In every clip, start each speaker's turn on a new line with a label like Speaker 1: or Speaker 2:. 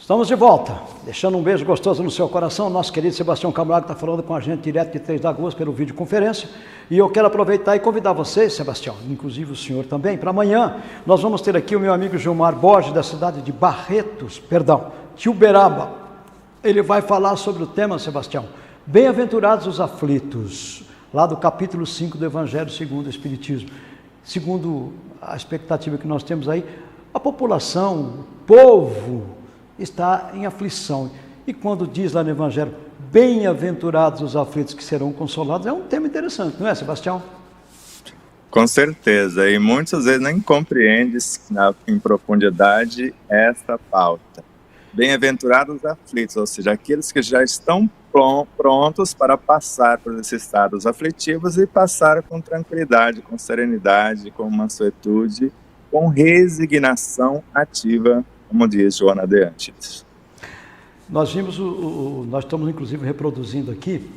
Speaker 1: Estamos de volta, deixando um beijo gostoso no seu coração. Nosso querido Sebastião Camargo está falando com a gente direto de Três Lagoas pelo videoconferência. E eu quero aproveitar e convidar vocês, Sebastião, inclusive o senhor também, para amanhã nós vamos ter aqui o meu amigo Gilmar Borges, da cidade de de Uberaba. Ele vai falar sobre o tema, Sebastião, Bem-aventurados os aflitos, lá do capítulo 5 do Evangelho segundo o Espiritismo. Segundo a expectativa que nós temos aí, a população, o povo está em aflição. E quando diz lá no Evangelho, bem-aventurados os aflitos que serão consolados, é um tema interessante, não é, Sebastião?
Speaker 2: Com certeza, e muitas vezes nem compreende em profundidade essa pauta. Bem-aventurados os aflitos, ou seja, aqueles que já estão prontos para passar por esses estados aflitivos e passar com tranquilidade, com serenidade, com mansuetude, com resignação ativa, como diz Joana de Ângeles.
Speaker 1: Nós vimos, nós estamos inclusive reproduzindo aqui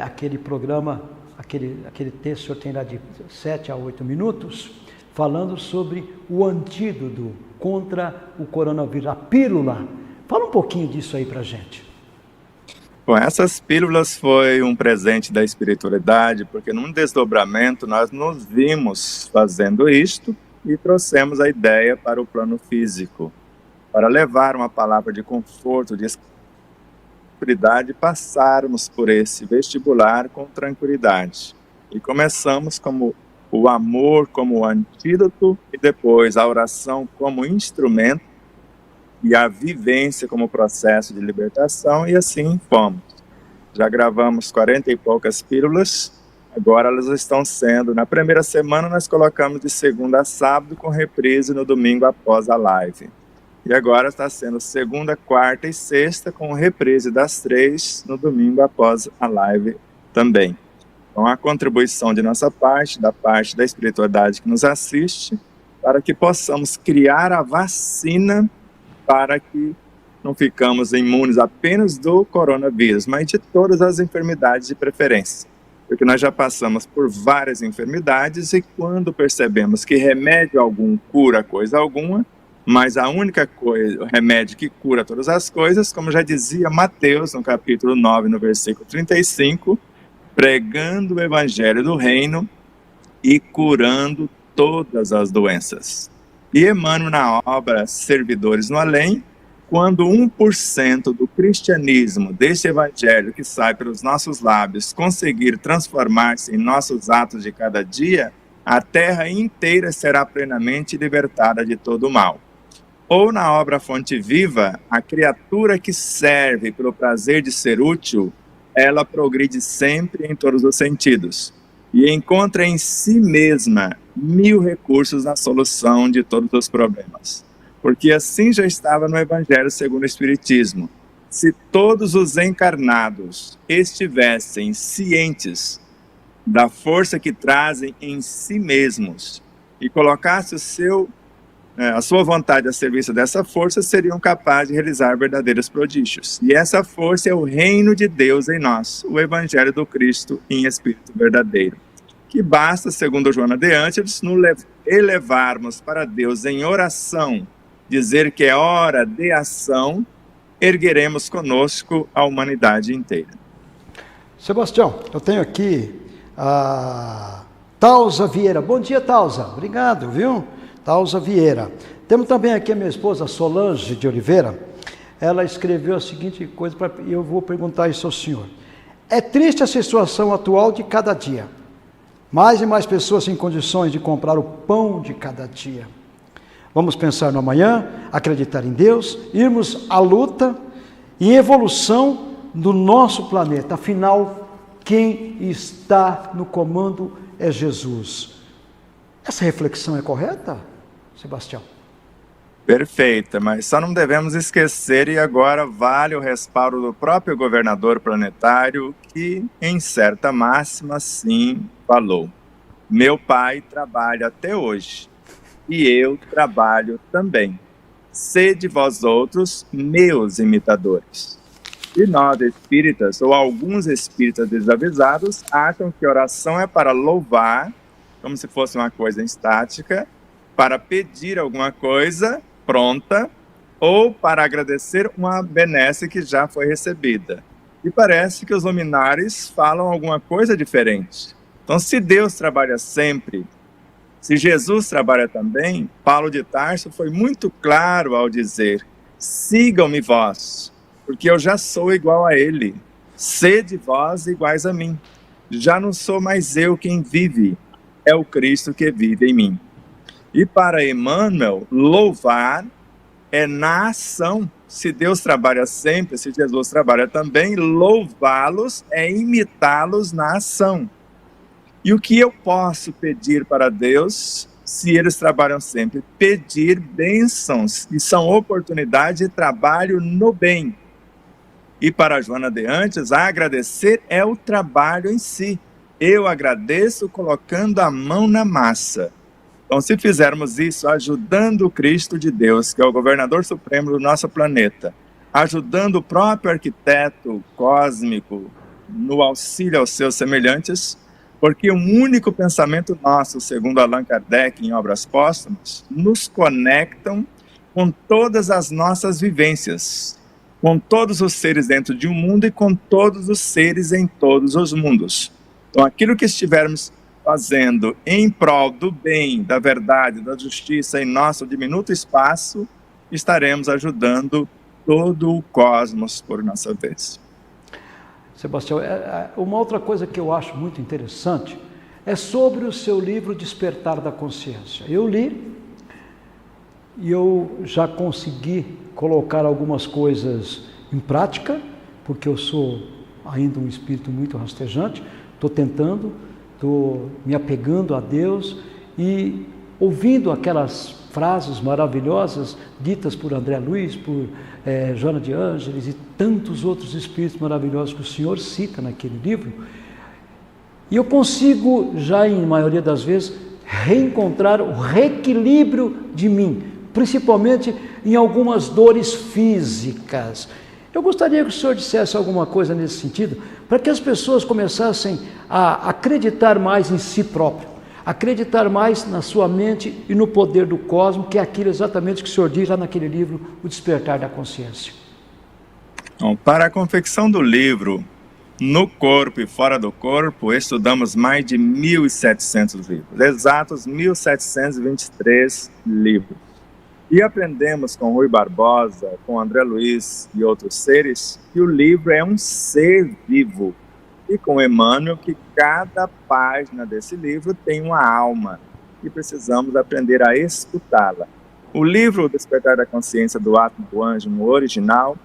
Speaker 1: aquele programa, aquele texto que o senhor tem lá de 7 a 8 minutos, falando sobre o antídoto contra o coronavírus, a pílula. Fala um pouquinho disso aí pra gente.
Speaker 2: Bom, essas pílulas foi um presente da espiritualidade, porque num desdobramento nós nos vimos fazendo isto, e trouxemos a ideia para o plano físico, para levar uma palavra de conforto, de tranquilidade, passarmos por esse vestibular com tranquilidade. E começamos como o amor como antídoto, e depois a oração como instrumento, e a vivência como processo de libertação, e assim fomos. Já gravamos 40 e poucas pílulas. Agora elas estão sendo, na primeira semana nós colocamos de segunda a sábado, com reprise no domingo após a live. E agora está sendo segunda, quarta e sexta, com reprise das 3 no domingo após a live também. Então a contribuição de nossa parte, da parte da espiritualidade que nos assiste, para que possamos criar a vacina para que não ficamos imunes apenas do coronavírus, mas de todas as enfermidades de preferência. Porque nós já passamos por várias enfermidades e quando percebemos que remédio algum cura coisa alguma, mas a única coisa, o remédio que cura todas as coisas, como já dizia Mateus no capítulo 9, no versículo 35, pregando o evangelho do reino e curando todas as doenças. E Emmanuel, na obra Servidores no Além, quando 1% do cristianismo, deste evangelho que sai pelos nossos lábios, conseguir transformar-se em nossos atos de cada dia, a terra inteira será plenamente libertada de todo o mal. Ou na obra Fonte Viva, a criatura que serve pelo prazer de ser útil, ela progride sempre em todos os sentidos e encontra em si mesma 1000 recursos na solução de todos os problemas. Porque assim já estava no Evangelho segundo o Espiritismo. Se todos os encarnados estivessem cientes da força que trazem em si mesmos e colocassem a sua vontade a serviço dessa força, seriam capazes de realizar verdadeiros prodígios. E essa força é o reino de Deus em nós, o Evangelho do Cristo em espírito verdadeiro. Que basta, segundo Joana de Ângeles, nos elevarmos para Deus em oração, dizer que é hora de ação, ergueremos conosco a humanidade inteira.
Speaker 1: Sebastião, eu tenho aqui a Tausa Vieira. Bom dia, Tausa. Obrigado, viu? Tausa Vieira. Temos também aqui a minha esposa Solange de Oliveira. Ela escreveu a seguinte coisa, e eu vou perguntar isso ao senhor. É triste a situação atual de cada dia. Mais e mais pessoas sem condições de comprar o pão de cada dia. Vamos pensar no amanhã, acreditar em Deus, irmos à luta e evolução do nosso planeta. Afinal, quem está no comando é Jesus. Essa reflexão é correta, Sebastião?
Speaker 2: Perfeita, mas só não devemos esquecer, e agora vale o respaldo do próprio governador planetário, que em certa máxima sim falou: meu pai trabalha até hoje, e eu trabalho também. Sede vós outros meus imitadores. E nós espíritas, ou alguns espíritas desavisados, acham que oração é para louvar, como se fosse uma coisa estática, para pedir alguma coisa pronta, ou para agradecer uma benesse que já foi recebida. E parece que os luminares falam alguma coisa diferente. Então, se Deus trabalha sempre, se Jesus trabalha também, Paulo de Tarso foi muito claro ao dizer: sigam-me vós, porque eu já sou igual a ele. Sede vós iguais a mim. Já não sou mais eu quem vive, é o Cristo que vive em mim. E para Emmanuel, louvar é na ação. Se Deus trabalha sempre, se Jesus trabalha também, louvá-los é imitá-los na ação. E o que eu posso pedir para Deus, se eles trabalham sempre? Pedir bênçãos, que são oportunidade de trabalho no bem. E para Joana de Antes, agradecer é o trabalho em si. Eu agradeço colocando a mão na massa. Então, se fizermos isso, ajudando o Cristo de Deus, que é o governador supremo do nosso planeta, ajudando o próprio arquiteto cósmico no auxílio aos seus semelhantes, porque um único pensamento nosso, segundo Allan Kardec em Obras Póstumas, nos conectam com todas as nossas vivências, com todos os seres dentro de um mundo e com todos os seres em todos os mundos. Então, aquilo que estivermos fazendo em prol do bem, da verdade, da justiça em nosso diminuto espaço, estaremos ajudando todo o cosmos por nossa vez.
Speaker 1: Sebastião, uma outra coisa que eu acho muito interessante é sobre o seu livro Despertar da Consciência. Eu li e eu já consegui colocar algumas coisas em prática, porque eu sou ainda um espírito muito rastejante, estou tentando, estou me apegando a Deus e ouvindo aquelas frases maravilhosas ditas por André Luiz, por Joana de Ângeles e tantos outros espíritos maravilhosos que o senhor cita naquele livro, e eu consigo já, em maioria das vezes, reencontrar o reequilíbrio de mim, principalmente em algumas dores físicas. Eu gostaria que o senhor dissesse alguma coisa nesse sentido, para que as pessoas começassem a acreditar mais em si próprio, acreditar mais na sua mente e no poder do cosmos, que é aquilo exatamente que o senhor diz lá naquele livro, O Despertar da Consciência.
Speaker 2: Bom, para a confecção do livro, no corpo e fora do corpo, estudamos mais de 1.700 livros, exatos 1.723 livros. E aprendemos com Rui Barbosa, com André Luiz e outros seres, que o livro é um ser vivo. E com Emmanuel, que cada página desse livro tem uma alma e precisamos aprender a escutá-la. O livro Despertar da Consciência do Átomo do Anjo, no original,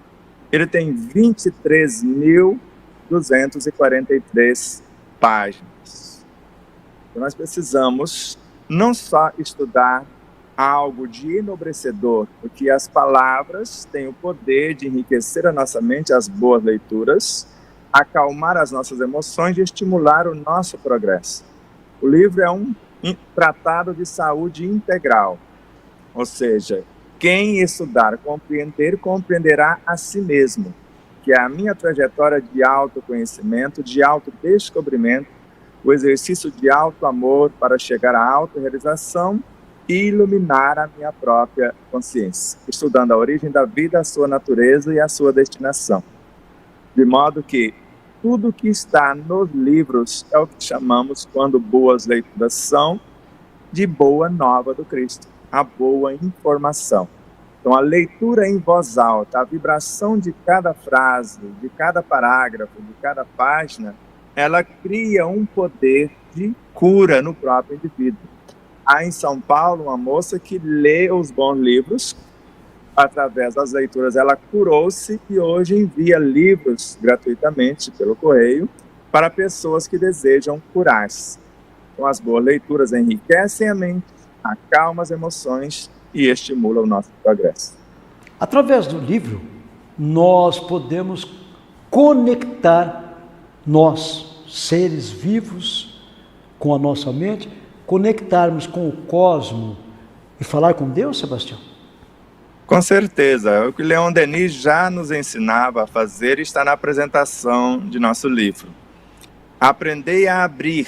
Speaker 2: ele tem 23.243 páginas. Então nós precisamos não só estudar algo de enobrecedor, porque as palavras têm o poder de enriquecer a nossa mente, as boas leituras, acalmar as nossas emoções e estimular o nosso progresso. O livro é um tratado de saúde integral, ou seja, quem estudar, compreender, compreenderá a si mesmo, que é a minha trajetória de autoconhecimento, de autodescobrimento, o exercício de auto-amor para chegar à autorrealização e iluminar a minha própria consciência, estudando a origem da vida, a sua natureza e a sua destinação. De modo que tudo que está nos livros é o que chamamos, quando boas leituras são, de boa nova do Cristo, a boa informação. Então, a leitura em voz alta, a vibração de cada frase, de cada parágrafo, de cada página, ela cria um poder de cura no próprio indivíduo. Há em São Paulo uma moça que lê os bons livros, através das leituras ela curou-se e hoje envia livros gratuitamente pelo correio para pessoas que desejam curar-se. Então as boas leituras enriquecem a mente, acalmam as emoções e estimulam o nosso progresso.
Speaker 1: Através do livro, nós podemos conectar nós, seres vivos, com a nossa mente, conectarmos com o cosmos e falar com Deus, Sebastião?
Speaker 2: Com certeza, o que Leon Denis já nos ensinava a fazer está na apresentação de nosso livro. Aprendei a abrir,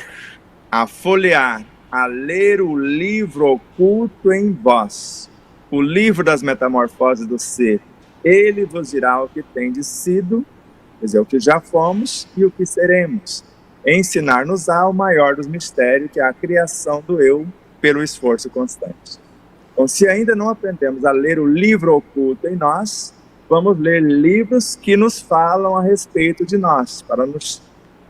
Speaker 2: a folhear, a ler o livro oculto em vós, o livro das metamorfoses do ser, ele vos dirá o que tendes sido, quer dizer, o que já fomos e o que seremos. Ensinar-nos-á o maior dos mistérios, que é a criação do eu pelo esforço constante. Então, se ainda não aprendemos a ler o livro oculto em nós, vamos ler livros que nos falam a respeito de nós, para nos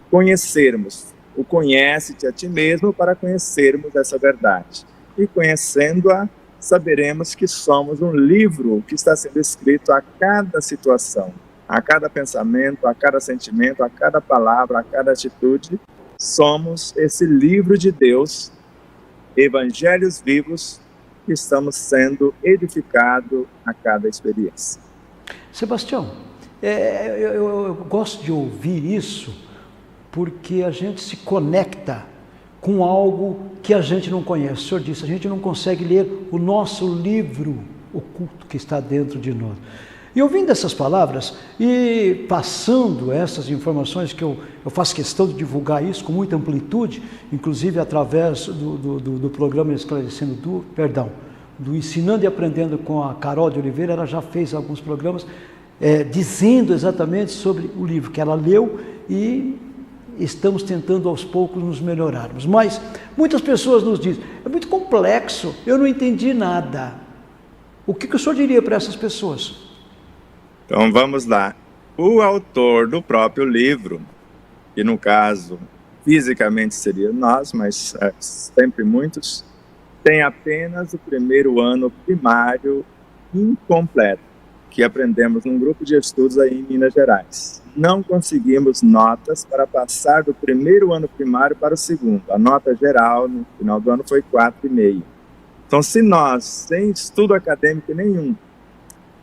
Speaker 2: conhecermos. O conhece-te a ti mesmo para conhecermos essa verdade. E conhecendo-a, saberemos que somos um livro que está sendo escrito a cada situação, a cada pensamento, a cada sentimento, a cada palavra, a cada atitude. Somos esse livro de Deus, evangelhos vivos, que estamos sendo edificados a cada experiência.
Speaker 1: Sebastião, eu gosto de ouvir isso, porque a gente se conecta com algo que a gente não conhece. O senhor disse, a gente não consegue ler o nosso livro oculto que está dentro de nós. E ouvindo essas palavras e passando essas informações, que eu faço questão de divulgar isso com muita amplitude, inclusive através do programa do Ensinando e Aprendendo com a Carol de Oliveira. Ela já fez alguns programas dizendo exatamente sobre o livro que ela leu, e estamos tentando aos poucos nos melhorarmos. Mas muitas pessoas nos dizem, é muito complexo, eu não entendi nada. O que o senhor diria para essas pessoas?
Speaker 2: Então vamos lá. O autor do próprio livro, que no caso fisicamente seria nós, mas sempre muitos, tem apenas o primeiro ano primário incompleto, que aprendemos num grupo de estudos aí em Minas Gerais. Não conseguimos notas para passar do primeiro ano primário para o segundo. A nota geral no final do ano foi 4,5. Então, se nós, sem estudo acadêmico nenhum,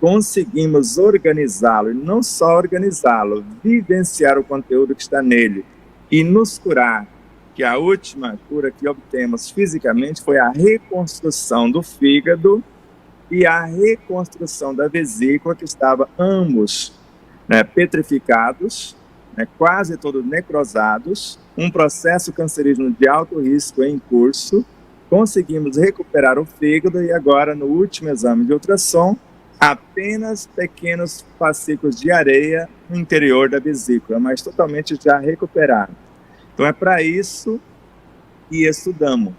Speaker 2: conseguimos organizá-lo, e não só organizá-lo, vivenciar o conteúdo que está nele e nos curar, que a última cura que obtemos fisicamente foi a reconstrução do fígado e a reconstrução da vesícula, que estava ambos petrificados, quase todos necrosados, um processo cancerígeno de alto risco em curso. Conseguimos recuperar o fígado e agora, no último exame de ultrassom, apenas pequenos fascículos de areia no interior da vesícula, mas totalmente já recuperado. Então é para isso que estudamos,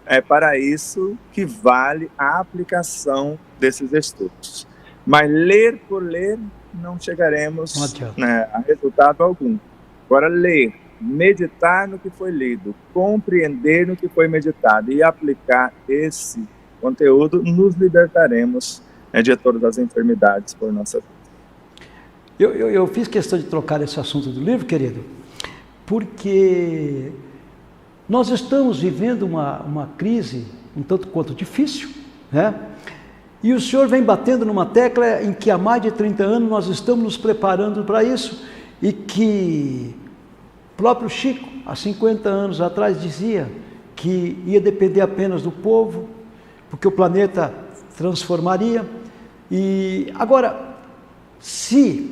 Speaker 2: é para isso que vale a aplicação desses estudos. Mas ler por ler não chegaremos a resultado algum. Agora, ler, meditar no que foi lido, compreender no que foi meditado e aplicar esse conteúdo, nos libertaremos de todas as enfermidades por nossa vida.
Speaker 1: Eu fiz questão de trocar esse assunto do livro, querido, porque nós estamos vivendo uma crise um tanto quanto difícil, né? E o senhor vem batendo numa tecla em que há mais de 30 anos nós estamos nos preparando para isso, e que o próprio Chico, há 50 anos atrás, dizia que ia depender apenas do povo, porque o planeta transformaria. E agora, se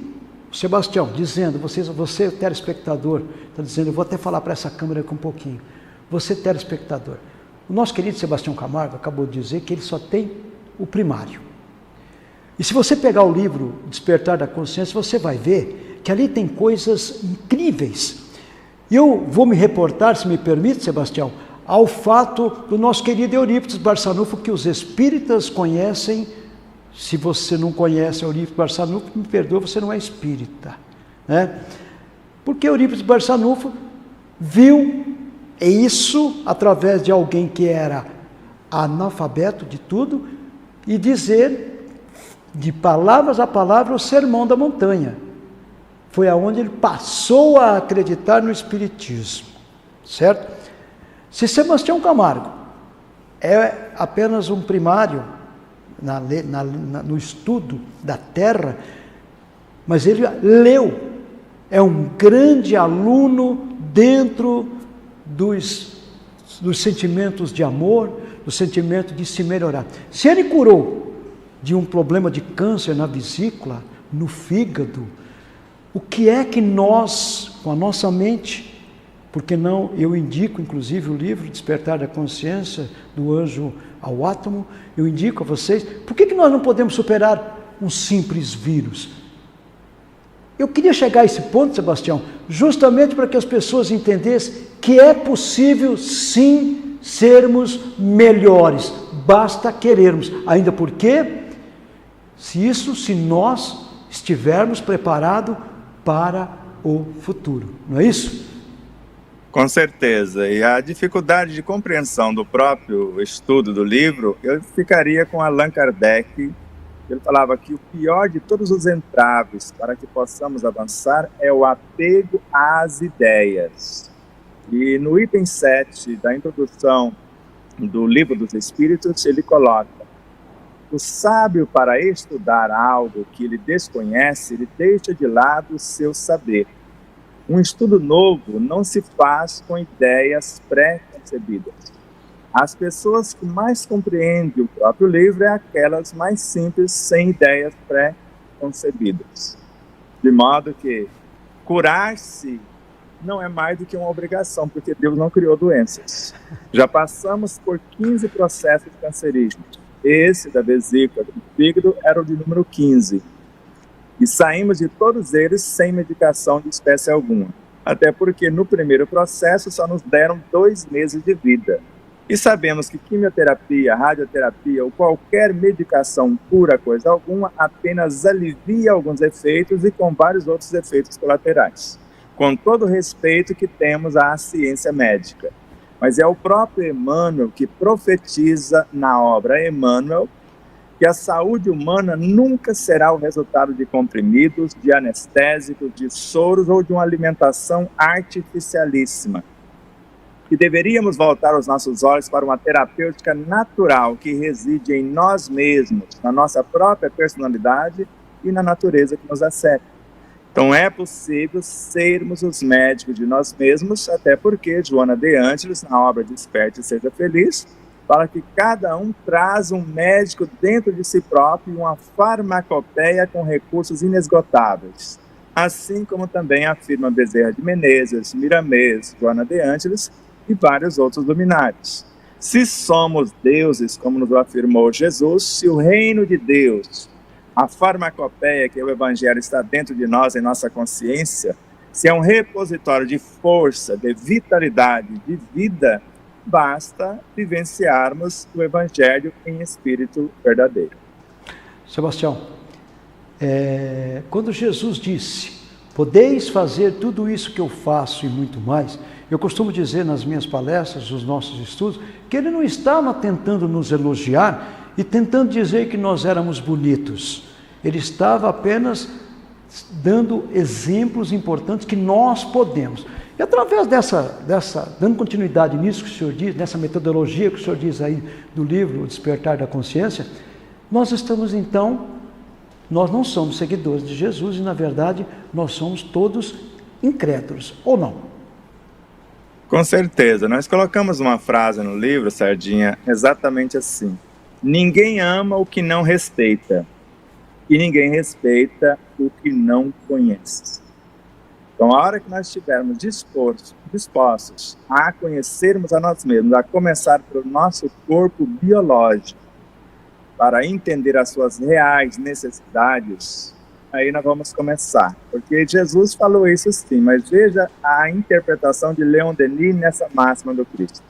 Speaker 1: o Sebastião dizendo, você telespectador, está dizendo, eu vou até falar para essa câmera aqui um pouquinho, você telespectador, o nosso querido Sebastião Camargo acabou de dizer que ele só tem o primário. E se você pegar o livro Despertar da Consciência, você vai ver que ali tem coisas incríveis. E eu vou me reportar, se me permite, Sebastião, ao fato do nosso querido Eurípides Barçanufo, que os espíritas conhecem. Se você não conhece Eurípides Barçanufo, me perdoa, você não é espírita, né? Porque Eurípides Barçanufo viu isso através de alguém que era analfabeto de tudo, e dizer, de palavras a palavra, o Sermão da Montanha. Foi aonde ele passou a acreditar no Espiritismo, certo? Se Sebastião Camargo é apenas um primário no estudo da Terra, mas ele leu, é um grande aluno dentro dos sentimentos de amor, do sentimento de se melhorar. Se ele curou de um problema de câncer na vesícula, no fígado, o que é que nós, com a nossa mente, Porque não, eu indico inclusive o livro Despertar da Consciência, do Anjo ao Átomo, eu indico a vocês, por que nós não podemos superar um simples vírus? Eu queria chegar a esse ponto, Sebastião, justamente para que as pessoas entendessem que é possível sim sermos melhores, basta querermos, ainda porque, se nós estivermos preparados para o futuro, não é isso?
Speaker 2: Com certeza, e a dificuldade de compreensão do próprio estudo do livro, eu ficaria com Allan Kardec. Ele falava que o pior de todos os entraves para que possamos avançar é o apego às ideias. E no item 7 da introdução do Livro dos Espíritos, ele coloca: o sábio, para estudar algo que ele desconhece, ele deixa de lado o seu saber. Um estudo novo não se faz com ideias pré-concebidas. As pessoas que mais compreendem o próprio livro é aquelas mais simples, sem ideias pré-concebidas. De modo que curar-se não é mais do que uma obrigação, porque Deus não criou doenças. Já passamos por 15 processos cancerígenos. Esse da vesícula do fígado era o de número 15. E saímos de todos eles sem medicação de espécie alguma. Até porque no primeiro processo só nos deram 2 meses de vida. E sabemos que quimioterapia, radioterapia ou qualquer medicação cura coisa alguma, apenas alivia alguns efeitos e com vários outros efeitos colaterais. Com todo o respeito que temos à ciência médica. Mas é o próprio Emmanuel que profetiza na obra Emmanuel que a saúde humana nunca será o resultado de comprimidos, de anestésicos, de soros ou de uma alimentação artificialíssima. Que deveríamos voltar os nossos olhos para uma terapêutica natural que reside em nós mesmos, na nossa própria personalidade e na natureza que nos acerca. Então é possível sermos os médicos de nós mesmos, até porque Joana de Ângeles, na obra Desperte e Seja Feliz, fala que cada um traz um médico dentro de si próprio e uma farmacopeia com recursos inesgotáveis. Assim como também afirma Bezerra de Menezes, Miramês, Joana de Ângeles e vários outros luminares. Se somos deuses, como nos afirmou Jesus, se o reino de Deus, a farmacopeia que é o Evangelho está dentro de nós, em nossa consciência, se é um repositório de força, de vitalidade, de vida, basta vivenciarmos o Evangelho em espírito verdadeiro.
Speaker 1: Sebastião, quando Jesus disse, podeis fazer tudo isso que eu faço e muito mais, eu costumo dizer nas minhas palestras, nos nossos estudos, que ele não estava tentando nos elogiar e tentando dizer que nós éramos bonitos. Ele estava apenas dando exemplos importantes que nós podemos. E através dando continuidade nisso que o senhor diz, nessa metodologia que o senhor diz aí do livro O Despertar da Consciência, nós estamos então, nós não somos seguidores de Jesus e na verdade nós somos todos incrédulos, ou não?
Speaker 2: Com certeza, nós colocamos uma frase no livro, Sardinha, exatamente assim: ninguém ama o que não respeita, e ninguém respeita o que não conhece. Então, a hora que nós estivermos dispostos a conhecermos a nós mesmos, a começar pelo nosso corpo biológico, para entender as suas reais necessidades, aí nós vamos começar. Porque Jesus falou isso sim, mas veja a interpretação de Leon Denis nessa máxima do Cristo.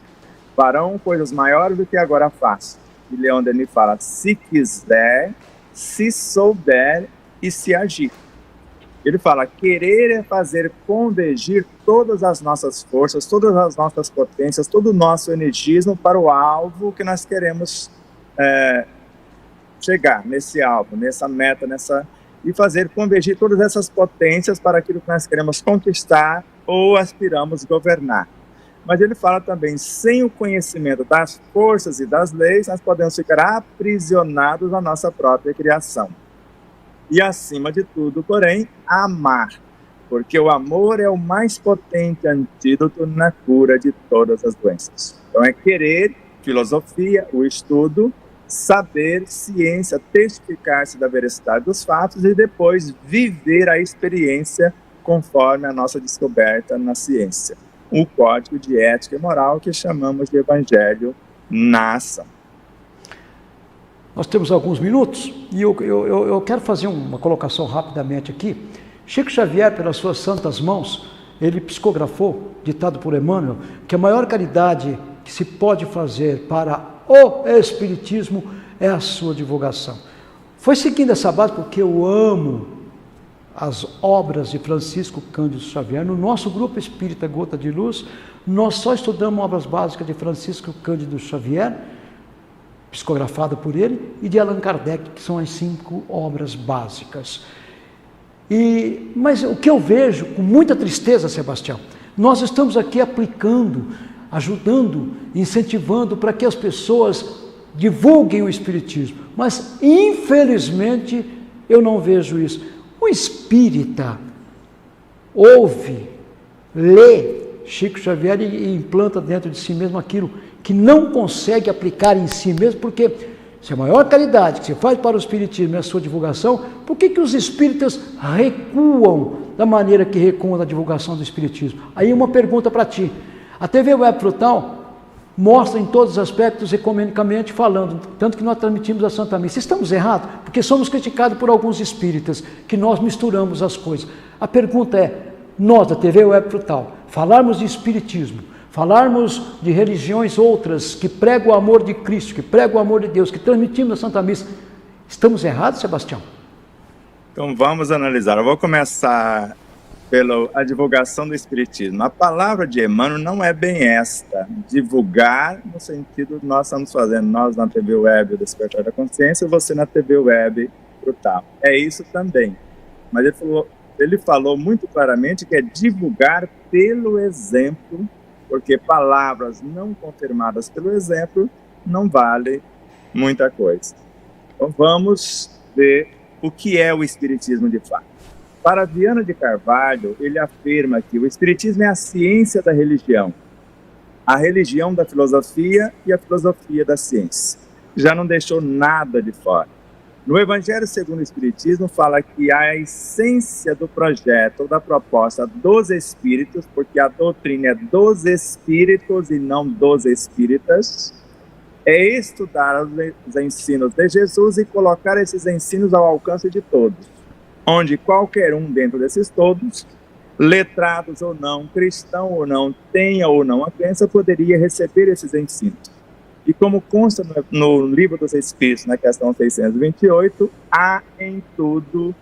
Speaker 2: Farão coisas maiores do que agora faço. E Leon Denis fala, se quiser, se souber e se agir. Ele fala, querer é fazer convergir todas as nossas forças, todas as nossas potências, todo o nosso energismo para o alvo que nós queremos chegar, nesse alvo, nessa meta, e fazer convergir todas essas potências para aquilo que nós queremos conquistar ou aspiramos governar. Mas ele fala também, sem o conhecimento das forças e das leis, nós podemos ficar aprisionados na nossa própria criação. E acima de tudo, porém, amar, porque o amor é o mais potente antídoto na cura de todas as doenças. Então é querer, filosofia, o estudo, saber, ciência, testificar-se da veracidade dos fatos e depois viver a experiência conforme a nossa descoberta na ciência. o código de ética e moral que chamamos de Evangelho na ação.
Speaker 1: Nós temos alguns minutos e eu quero fazer uma colocação rapidamente aqui. Chico Xavier, pelas suas santas mãos, ele psicografou, ditado por Emmanuel, que a maior caridade que se pode fazer para o Espiritismo é a sua divulgação. Foi seguindo essa base porque eu amo as obras de Francisco Cândido Xavier. No nosso grupo espírita Gota de Luz, nós só estudamos obras básicas de Francisco Cândido Xavier, psicografada por ele, e de Allan Kardec, que são as 5 obras básicas. Mas o que eu vejo com muita tristeza, Sebastião, nós estamos aqui aplicando, ajudando, incentivando para que as pessoas divulguem o Espiritismo, mas infelizmente eu não vejo isso. O espírita ouve, lê Chico Xavier e implanta dentro de si mesmo aquilo que não consegue aplicar em si mesmo, porque se a maior caridade que se faz para o Espiritismo é a sua divulgação, por que os espíritas recuam da maneira que recuam da divulgação do Espiritismo? Aí uma pergunta para ti. A TV Web Frutal mostra em todos os aspectos ecumenicamente falando, tanto que nós transmitimos a Santa Missa. Estamos errados? Porque somos criticados por alguns espíritas, que nós misturamos as coisas. A pergunta é, nós da TV Web Frutal, falarmos de Espiritismo, falarmos de religiões outras, que pregam o amor de Cristo, que pregam o amor de Deus, que transmitimos a Santa Missa, estamos errados, Sebastião?
Speaker 2: Então vamos analisar. Eu vou começar pela divulgação do Espiritismo. A palavra de Emmanuel não é bem esta, divulgar no sentido que nós estamos fazendo, nós na TV Web Despertar da Consciência, você na TV Web Frutal. É isso também. Mas ele falou muito claramente que é divulgar pelo exemplo, porque palavras não confirmadas pelo exemplo não valem muita coisa. Então vamos ver o que é o Espiritismo de fato. Para Viana de Carvalho, ele afirma que o Espiritismo é a ciência da religião, a religião da filosofia e a filosofia da ciência. Já não deixou nada de fora. No Evangelho segundo o Espiritismo, fala que a essência do projeto ou da proposta dos espíritos, porque a doutrina é dos espíritos e não dos espíritas, é estudar os ensinos de Jesus e colocar esses ensinos ao alcance de todos, onde qualquer um dentro desses todos, letrados ou não, cristão ou não, tenha ou não a crença, poderia receber esses ensinos. E como consta no Livro dos Espíritos, na questão 628, há em tudo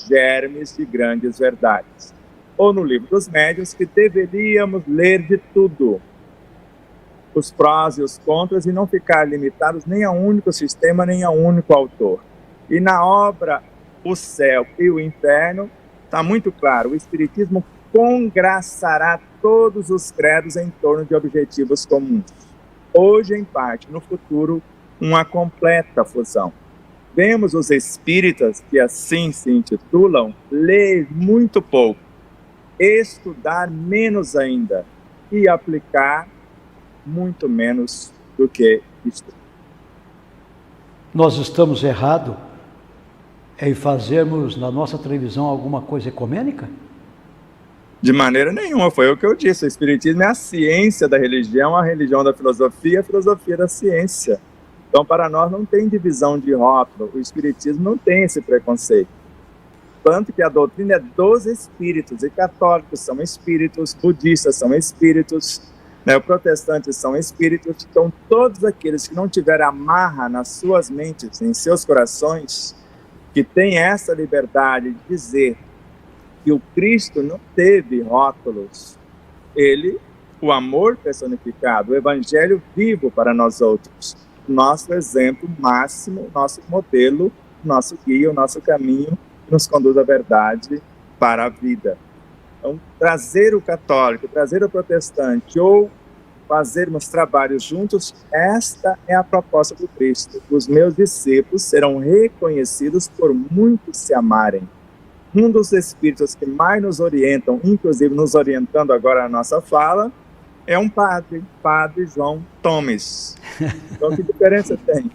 Speaker 2: germes de grandes verdades. Ou no Livro dos Médiuns, que deveríamos ler de tudo, os prós e os contras, e não ficar limitados nem a um único sistema, nem a um único autor. E na obra O Céu e o Inferno, está muito claro, o Espiritismo congraçará todos os credos em torno de objetivos comuns. Hoje, em parte, no futuro, uma completa fusão. Vemos os espíritas, que assim se intitulam, ler muito pouco, estudar menos ainda e aplicar muito menos do que estudar.
Speaker 1: Nós estamos errados em fazermos na nossa televisão alguma coisa ecumênica?
Speaker 2: De maneira nenhuma, foi o que eu disse. O Espiritismo é a ciência da religião, a religião da filosofia, a filosofia da ciência. Então, para nós não tem divisão de rótulo, o Espiritismo não tem esse preconceito. Tanto que a doutrina é dos espíritos, e católicos são espíritos, budistas são espíritos, né, protestantes são espíritos. Então, todos aqueles que não tiverem amarra nas suas mentes, em seus corações, que têm essa liberdade de dizer que o Cristo não teve rótulos, ele, o amor personificado, o Evangelho vivo para nós outros, nosso exemplo máximo, nosso modelo, nosso guia, o nosso caminho que nos conduz à verdade para a vida. Então, trazer o católico, trazer o protestante ou fazermos trabalhos juntos, esta é a proposta do Cristo. Os meus discípulos serão reconhecidos por muitos se amarem. Um dos espíritos que mais nos orientam, inclusive nos orientando agora na nossa fala, é um padre João Thomas. Então, que diferença tem?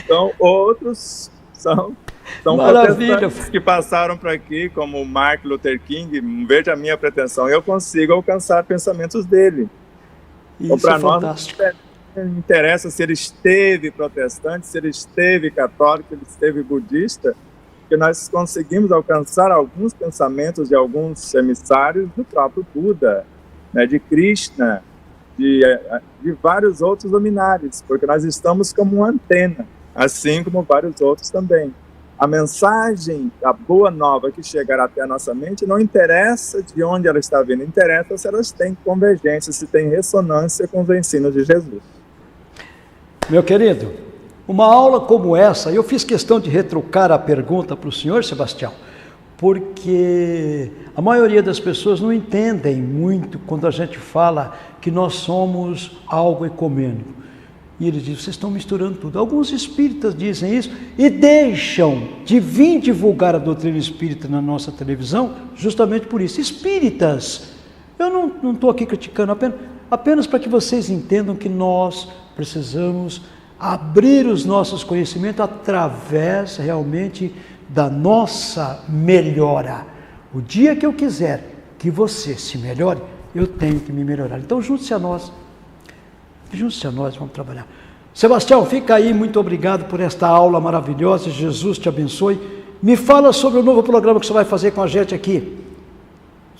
Speaker 2: Então, outros são São
Speaker 1: Maravilha.
Speaker 2: protestantes que passaram por aqui, como Martin Luther King. Veja a minha pretensão, eu consigo alcançar pensamentos dele. Então,
Speaker 1: Isso é
Speaker 2: para nós,
Speaker 1: fantástico.
Speaker 2: não interessa se ele esteve protestante, se ele esteve católico, se ele esteve budista, que nós conseguimos alcançar alguns pensamentos de alguns emissários do próprio Buda, né, de Krishna, de vários outros luminares, porque nós estamos como uma antena, assim como vários outros também. A mensagem, a boa nova que chegar até a nossa mente, não interessa de onde ela está vindo, interessa se elas têm convergência, se têm ressonância com os ensinos de Jesus.
Speaker 1: Meu querido, uma aula como essa, eu fiz questão de retrucar a pergunta para o senhor, Sebastião, porque a maioria das pessoas não entendem muito quando a gente fala que nós somos algo ecumênico. E ele diz, vocês estão misturando tudo. Alguns espíritas dizem isso e deixam de vir divulgar a doutrina espírita na nossa televisão justamente por isso. Espíritas, eu não estou aqui criticando, apenas para que vocês entendam que nós precisamos abrir os nossos conhecimentos através realmente da nossa melhora. O dia que eu quiser que você se melhore, eu tenho que me melhorar. Então junte-se a nós. Junte-se a nós, vamos trabalhar. Sebastião, fica aí, muito obrigado por esta aula maravilhosa, Jesus te abençoe. Me fala sobre o novo programa que você vai fazer com a gente aqui,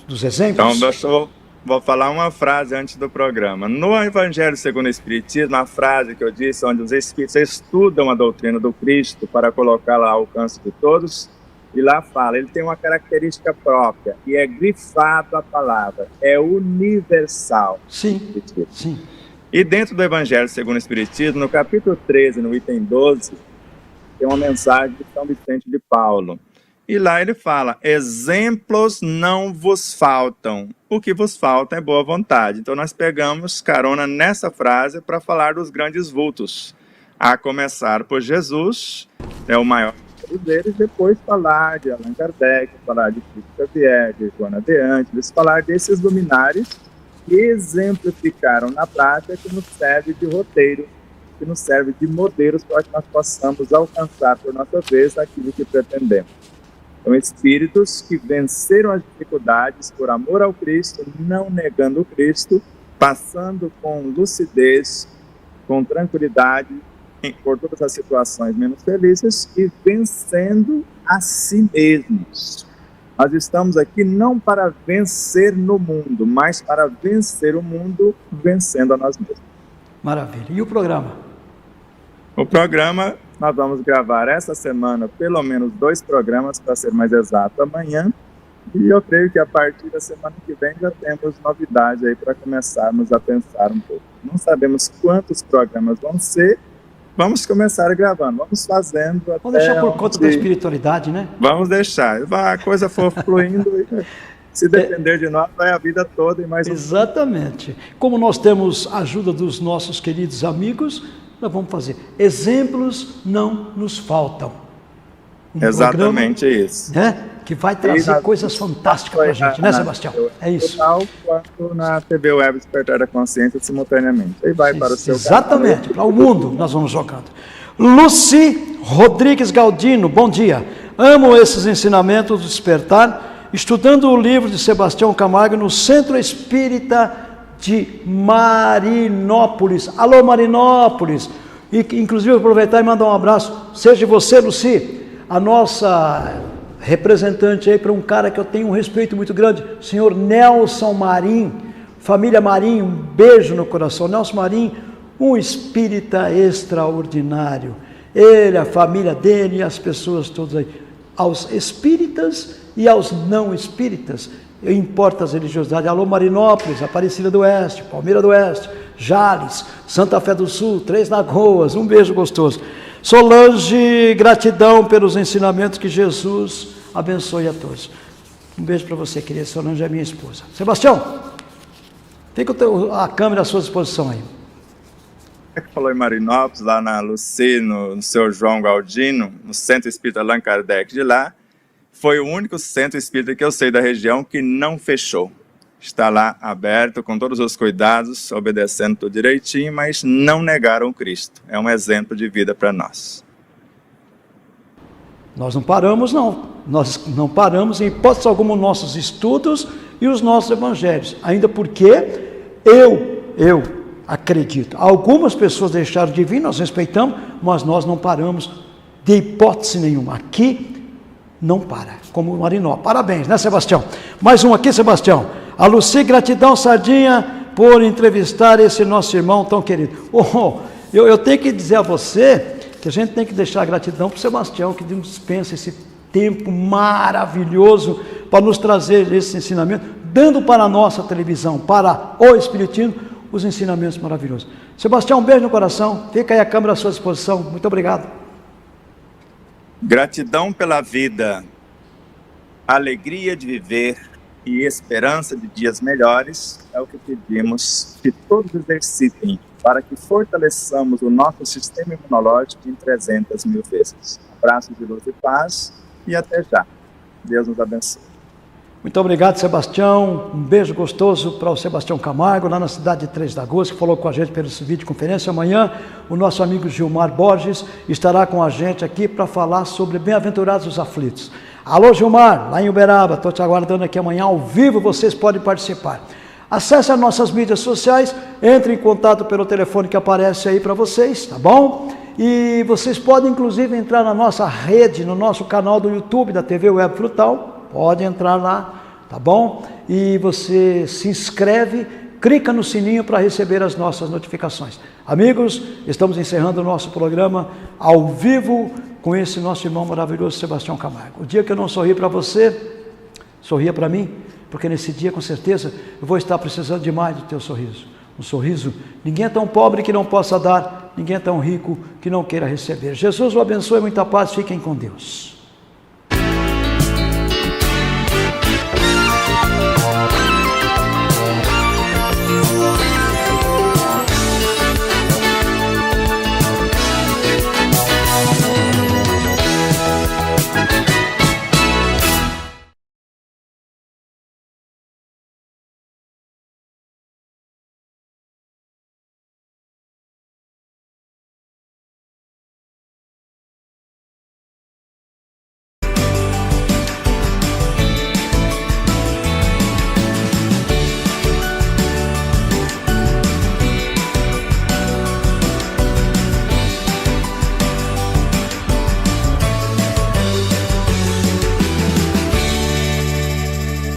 Speaker 1: dos exemplos.
Speaker 2: Então, vou falar uma frase antes do programa. No Evangelho segundo o Espiritismo, a frase que eu disse, onde os Espíritos estudam a doutrina do Cristo para colocá-la ao alcance de todos, e lá fala, ele tem uma característica própria, e é grifado a palavra, é universal.
Speaker 1: Sim, sim.
Speaker 2: E dentro do Evangelho segundo o Espiritismo, no capítulo 13, no item 12, tem uma mensagem de São Vicente de Paulo. E lá ele fala, exemplos não vos faltam, o que vos falta é boa vontade. Então nós pegamos carona nessa frase para falar dos grandes vultos, a começar por Jesus, é o maior deles, depois falar de Allan Kardec, falar de Chico Xavier, de Joana de Ângeles, falar desses luminares que exemplificaram na prática, que nos serve de roteiro, que nos serve de modelos para que nós possamos alcançar por nossa vez aquilo que pretendemos. São espíritos que venceram as dificuldades por amor ao Cristo, não negando o Cristo, passando com lucidez, com tranquilidade, por todas as situações menos felizes e vencendo a si mesmos. Nós estamos aqui não para vencer no mundo, mas para vencer o mundo vencendo a nós mesmos.
Speaker 1: Maravilha. E o programa?
Speaker 2: O programa, nós vamos gravar essa semana pelo menos 2 programas, para ser mais exato, amanhã. E eu creio que a partir da semana que vem já temos novidade aí para começarmos a pensar um pouco. Não sabemos quantos programas vão ser. Vamos começar gravando, vamos fazendo.
Speaker 1: Vamos deixar por conta da espiritualidade, né?
Speaker 2: Vamos deixar. A coisa for fluindo, e se depender de nós, vai a vida toda e mais.
Speaker 1: Exatamente. Como nós temos a ajuda dos nossos queridos amigos, nós vamos fazer. Exemplos não nos faltam.
Speaker 2: Exatamente
Speaker 1: programa,
Speaker 2: isso.
Speaker 1: Né? Que vai trazer coisas fantásticas para a gente, né, Sebastião? É isso.
Speaker 2: Quanto na TV Web Despertar da Consciência simultaneamente. Aí vai para o seu
Speaker 1: exatamente, para o mundo nós vamos jogando. Luci Rodrigues Galdino, bom dia. Amo esses ensinamentos do Despertar, estudando o livro de Sebastião Camargo no Centro Espírita de Marinópolis. Alô, Marinópolis! E, inclusive, aproveitar e mandar um abraço. Seja você, Luci, a nossa representante aí para um cara que eu tenho um respeito muito grande, senhor Nelson Marim, família Marim, um beijo no coração. Nelson Marim, um espírita extraordinário. Ele, a família dele e as pessoas todas aí. Aos espíritas e aos não espíritas, importa as religiosidades. Alô, Marinópolis, Aparecida do Oeste, Palmeira do Oeste, Jales, Santa Fé do Sul, Três Lagoas, um beijo gostoso. Solange, gratidão pelos ensinamentos, que Jesus abençoe a todos. Um beijo para você, querida Solange, é minha esposa. Sebastião, fica a câmera à sua disposição aí.
Speaker 2: Que falou em Marinópolis, lá na Luci, no seu João Galdino, no Centro Espírita Allan Kardec de lá, foi o único centro espírita que eu sei da região que não fechou. Está lá aberto, com todos os cuidados, obedecendo tudo direitinho, mas não negaram o Cristo. É um exemplo de vida para nós.
Speaker 1: Nós não paramos, não. Nós não paramos em hipótese alguma os nossos estudos e os nossos evangelhos. Ainda porque eu acredito. Algumas pessoas deixaram de vir, nós respeitamos, mas nós não paramos de hipótese nenhuma. Aqui não para, como o Marinó. Parabéns, né, Sebastião? Mais um aqui, Sebastião. A Luci, gratidão, Sardinha, por entrevistar esse nosso irmão tão querido. Eu tenho que dizer a você que a gente tem que deixar a gratidão para o Sebastião, que nos dispensa esse tempo maravilhoso para nos trazer esse ensinamento, dando para a nossa televisão, para o Espiritismo, os ensinamentos maravilhosos. Sebastião, um beijo no coração, fica aí a câmera à sua disposição, muito obrigado.
Speaker 2: Gratidão pela vida, alegria de viver e esperança de dias melhores é o que pedimos que todos exercitem para que fortaleçamos o nosso sistema imunológico em 300 mil vezes. Abraços de luz e paz e até já. Deus nos abençoe.
Speaker 1: Muito obrigado, Sebastião. Um beijo gostoso para o Sebastião Camargo, lá na cidade de 3 de Agosto, que falou com a gente pela videoconferência. Amanhã, o nosso amigo Gilmar Borges estará com a gente aqui para falar sobre bem-aventurados os aflitos. Alô, Gilmar, lá em Uberaba, estou te aguardando aqui amanhã, ao vivo, vocês podem participar. Acesse as nossas mídias sociais, entre em contato pelo telefone que aparece aí para vocês, tá bom? E vocês podem, inclusive, entrar na nossa rede, no nosso canal do YouTube da TV Web Frutal, pode entrar lá, tá bom? E você se inscreve, clica no sininho para receber as nossas notificações. Amigos, estamos encerrando o nosso programa ao vivo com esse nosso irmão maravilhoso, Sebastião Camargo. O dia que eu não sorri para você, sorria para mim, porque nesse dia, com certeza, eu vou estar precisando demais do teu sorriso. Um sorriso, ninguém é tão pobre que não possa dar, ninguém é tão rico que não queira receber. Jesus o abençoe, muita paz, fiquem com Deus.